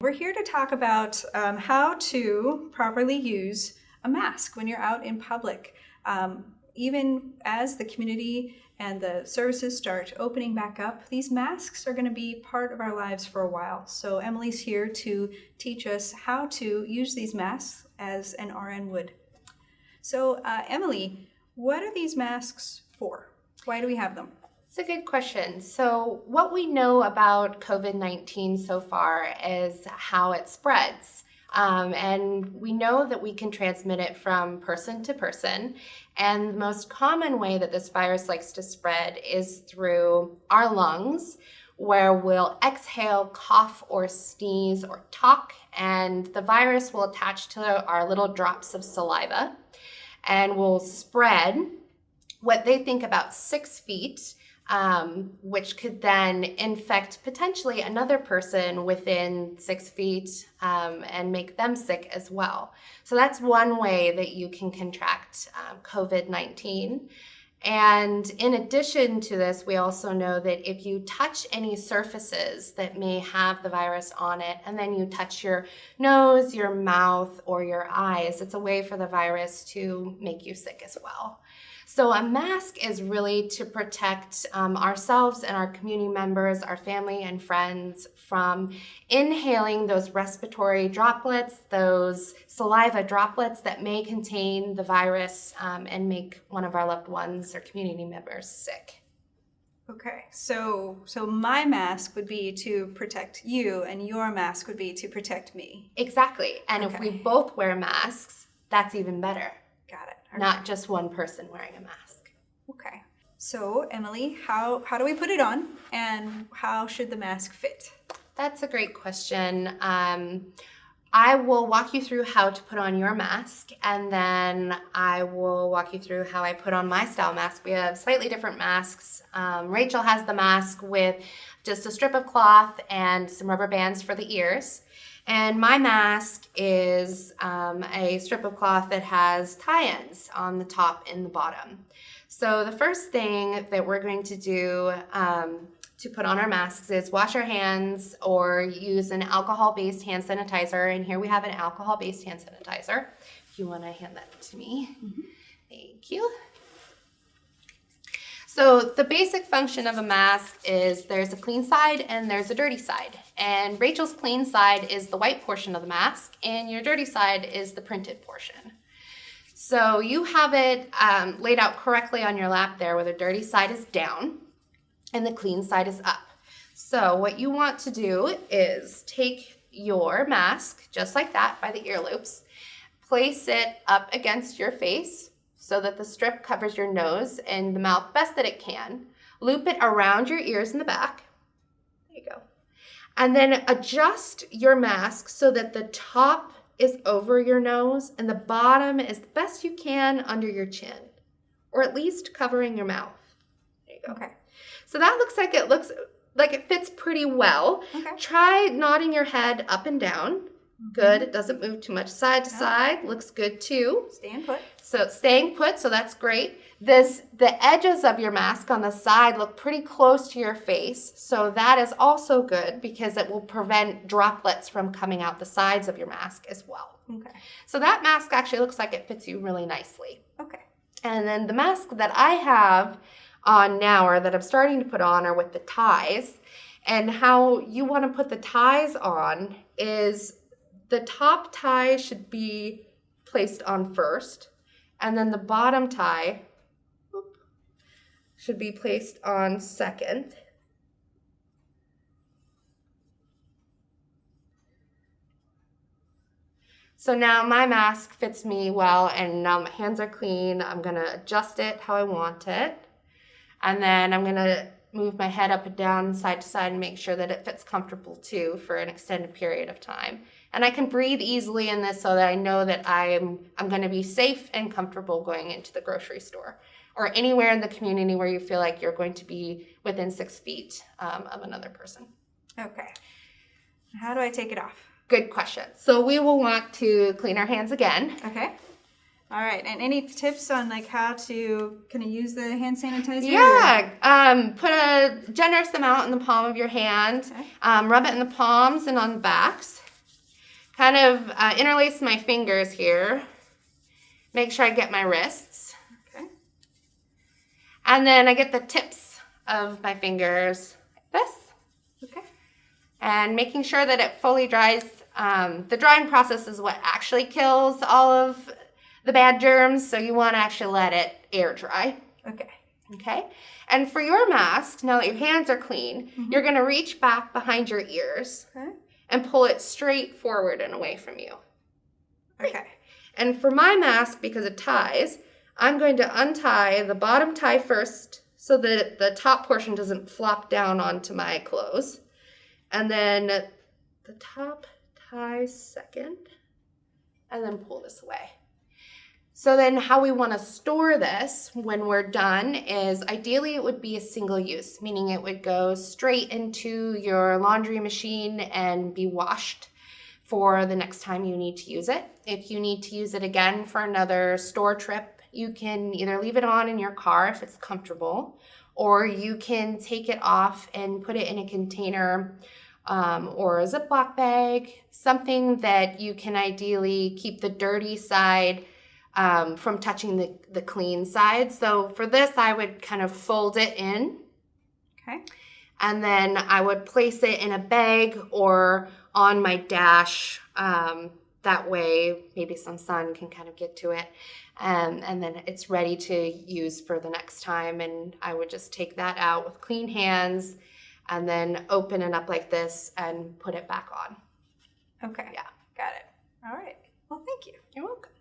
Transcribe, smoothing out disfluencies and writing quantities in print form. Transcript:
We're here to talk about how to properly use a mask when you're out in public. Even as the community and the services start opening back up, these masks are going to be part of our lives for a while. So Emily's here to teach us how to use these masks as an RN would. So Emily, what are these masks for? Why do we have them? It's a good question. So what we know about COVID-19 so far is how it spreads. And we know that we can transmit it from person to person. And the most common way that this virus likes to spread is through our lungs, where we'll exhale, cough, or sneeze, or talk, and the virus will attach to our little drops of saliva and will spread what they think about 6 feet, which could then infect potentially another person within 6 feet and make them sick as well. So that's one way that you can contract COVID-19. And in addition to this, we also know that if you touch any surfaces that may have the virus on it, and then you touch your nose, your mouth, or your eyes, it's a way for the virus to make you sick as well. So a mask is really to protect ourselves and our community members, our family and friends from inhaling those respiratory droplets, those saliva droplets that may contain the virus and make one of our loved ones or community members sick. Okay, so my mask would be to protect you and your mask would be to protect me. Exactly, and if we both wear masks, that's even better. Got it. Okay. Not just one person wearing a mask. Okay. So, Emily, how do we put it on and how should the mask fit? That's a great question. I will walk you through how to put on your mask, and then I will walk you through how I put on my style mask. We have slightly different masks. Rachel has the mask with just a strip of cloth and some rubber bands for the ears. And my mask is a strip of cloth that has tie-ins on the top and the bottom. So the first thing that we're going to do to put on our masks is wash our hands or use an alcohol-based hand sanitizer. And here we have an alcohol-based hand sanitizer. If you want to hand that to me. Mm-hmm. Thank you. So the basic function of a mask is there's a clean side and there's a dirty side. And Rachel's clean side is the white portion of the mask and your dirty side is the printed portion. So you have it laid out correctly on your lap there where the dirty side is down and the clean side is up. So what you want to do is take your mask, just like that by the ear loops, place it up against your face so that the strip covers your nose and the mouth best that it can. Loop it around your ears in the back. There you go. And then adjust your mask so that the top is over your nose and the bottom is the best you can under your chin, or at least covering your mouth. There you go. Okay. So that looks like it fits pretty well. Okay. Try nodding your head up and down. Good. It doesn't move too much side to side. Looks good too. Staying put. So staying put, so that's great. The edges of your mask on the side look pretty close to your face. So that is also good because it will prevent droplets from coming out the sides of your mask as well. Okay. So that mask actually looks like it fits you really nicely. Okay. And then the mask that I have on now, or that I'm starting to put on, are with the ties. And how you want to put the ties on is the top tie should be placed on first, and then the bottom tie should be placed on second. So now my mask fits me well, and now my hands are clean. I'm going to adjust it how I want it, and then I'm going to move my head up and down, side to side, and make sure that it fits comfortable too for an extended period of time. And I can breathe easily in this so that I know that I'm going to be safe and comfortable going into the grocery store or anywhere in the community where you feel like you're going to be within 6 feet of another person. Okay. How do I take it off? Good question. So we will want to clean our hands again. Okay. All right. And any tips on like how to kind of use the hand sanitizer? Yeah. Put a generous amount in the palm of your hand. Okay. Rub it in the palms and on the backs. kind of interlace my fingers here. Make sure I get my wrists. Okay. And then I get the tips of my fingers like this. Okay. And making sure that it fully dries. The drying process is what actually kills all of the bad germs, so you want to actually let it air dry. Okay. Okay? And for your mask, now that your hands are clean, you're going to reach back behind your ears and pull it straight forward and away from you. Okay. And for my mask, because it ties, I'm going to untie the bottom tie first so that the top portion doesn't flop down onto my clothes. And then the top tie second, and then pull this away. So then how we want to store this when we're done is ideally it would be a single use, meaning it would go straight into your laundry machine and be washed for the next time you need to use it. If you need to use it again for another store trip, you can either leave it on in your car if it's comfortable, or you can take it off and put it in a container or a Ziploc bag, something that you can ideally keep the dirty side from touching the clean side. So for this, I would kind of fold it in. Okay. And then I would place it in a bag or on my dash. That way, maybe some sun can kind of get to it. And then it's ready to use for the next time. And I would just take that out with clean hands and then open it up like this and put it back on. Okay. Yeah. Got it. All right. Well, thank you. You're welcome.